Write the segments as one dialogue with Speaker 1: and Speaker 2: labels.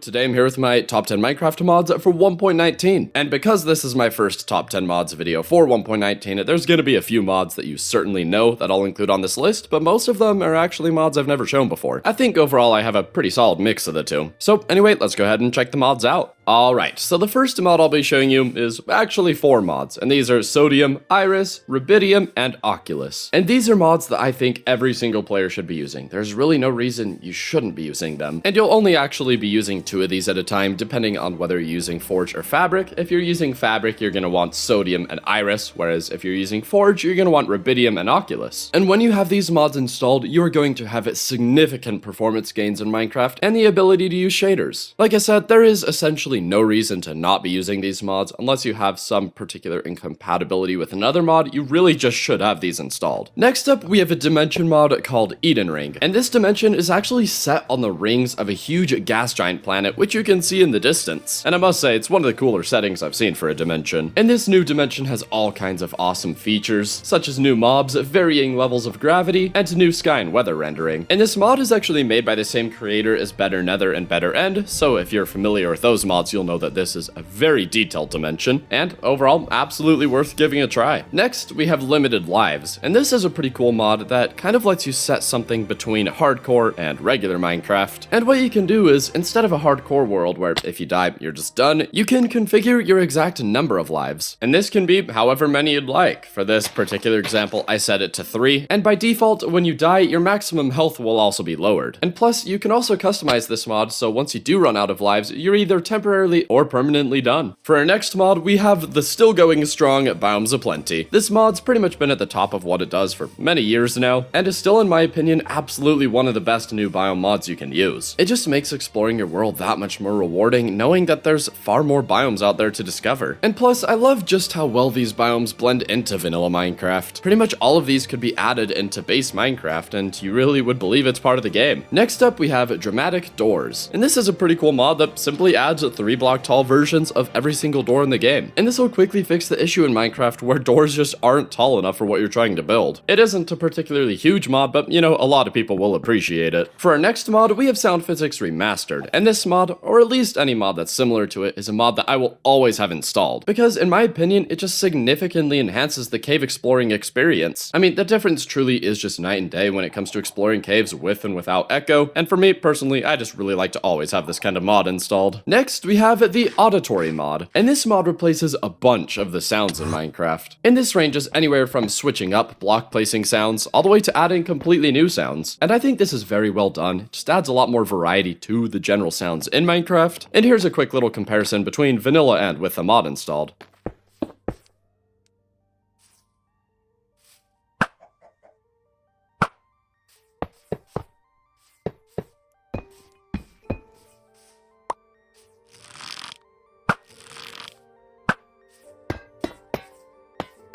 Speaker 1: Today I'm here with my top 10 Minecraft mods for 1.19, and because this is my first top 10 mods video for 1.19, there's going to be a few mods that you certainly know that I'll include on this list, but most of them are actually mods I've never shown before. I think overall I have a pretty solid mix of the two. So anyway, let's go ahead and check the mods out. Alright, so the first mod I'll be showing you is actually 4 mods, and these are Sodium, Iris, Rubidium, and Oculus. And these are mods that I think every single player should be using. There's really no reason you shouldn't be using them. And you'll only actually be using 2 of these at a time, depending on whether you're using Forge or Fabric. If you're using Fabric, you're going to want Sodium and Iris, whereas if you're using Forge, you're going to want Rubidium and Oculus. And when you have these mods installed, you are going to have significant performance gains in Minecraft and the ability to use shaders. Like I said, there is essentially no reason to not be using these mods unless you have some particular incompatibility with another mod. You really just should have these installed. Next up, we have a dimension mod called Eden Ring, and this dimension is actually set on the rings of a huge gas giant planet, which you can see in the distance. And I must say, it's one of the cooler settings I've seen for a dimension. And this new dimension has all kinds of awesome features, such as new mobs, varying levels of gravity, and new sky and weather rendering. And this mod is actually made by the same creator as Better Nether and Better End, so if you're familiar with those mods, you'll know that this is a very detailed dimension, and overall, absolutely worth giving a try. Next, we have Limited Lives, and this is a pretty cool mod that kind of lets you set something between hardcore and regular Minecraft. And what you can do is, instead of a hardcore world where if you die, you're just done, you can configure your exact number of lives. And this can be however many you'd like. For this particular example, I set it to 3, and by default, when you die, your maximum health will also be lowered. And plus, you can also customize this mod, so once you do run out of lives, you're either temporarily or permanently done. For our next mod, we have the still going strong Biomes O' Plenty. This mod's pretty much been at the top of what it does for many years now, and is still, in my opinion, absolutely one of the best new biome mods you can use. It just makes exploring your world that much more rewarding, knowing that there's far more biomes out there to discover. And plus, I love just how well these biomes blend into vanilla Minecraft. Pretty much all of these could be added into base Minecraft, and you really would believe it's part of the game. Next up, we have Dramatic Doors, and this is a pretty cool mod that simply adds 3 block tall versions of every single door in the game. And this will quickly fix the issue in Minecraft where doors just aren't tall enough for what you're trying to build. It isn't a particularly huge mod, but you know, a lot of people will appreciate it. For our next mod, we have Sound Physics Remastered, and this mod, or at least any mod that's similar to it, is a mod that I will always have installed, because in my opinion, it just significantly enhances the cave exploring experience. I mean, the difference truly is just night and day when it comes to exploring caves with and without echo, and for me personally, I just really like to always have this kind of mod installed. Next, we have the Auditory mod, and this mod replaces a bunch of the sounds in Minecraft. And this ranges anywhere from switching up block placing sounds all the way to adding completely new sounds. And I think this is very well done. It just adds a lot more variety to the general sounds in Minecraft. And here's a quick little comparison between vanilla and with the mod installed.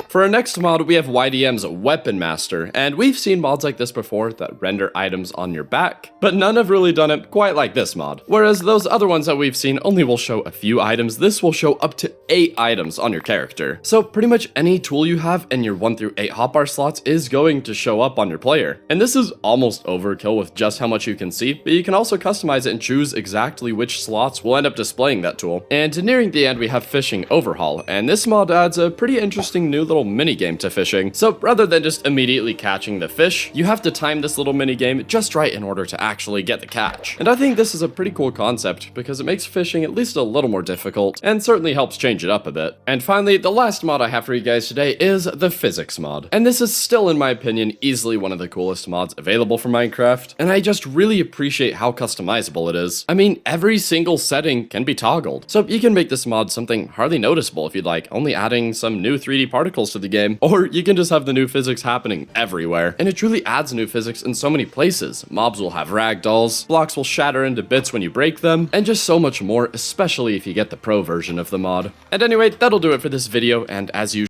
Speaker 1: For our next mod, we have YDM's Weapon Master, and we've seen mods like this before that render items on your back, but none have really done it quite like this mod. Whereas those other ones that we've seen only will show a few items, this will show up to 8 items on your character. So pretty much any tool you have in your 1 through 8 hotbar slots is going to show up on your player. And this is almost overkill with just how much you can see, but you can also customize it and choose exactly which slots will end up displaying that tool. And nearing the end, we have Fishing Overhaul, and this mod adds a pretty interesting new little mini game to fishing. So rather than just immediately catching the fish, you have to time this little mini game just right in order to actually get the catch. And I think this is a pretty cool concept because it makes fishing at least a little more difficult and certainly helps change it up a bit. And finally, the last mod I have for you guys today is the Physics mod. And this is still, in my opinion, easily one of the coolest mods available for Minecraft, and I just really appreciate how customizable it is. I mean, every single setting can be toggled. So you can make this mod something hardly noticeable if you'd like, only adding some new 3D particles to the game, or you can just have the new physics happening everywhere. And it truly adds new physics in so many places. Mobs will have ragdolls, blocks will shatter into bits when you break them, and just so much more, especially if you get the pro version of the mod. And anyway, that'll do it for this video, and as usual,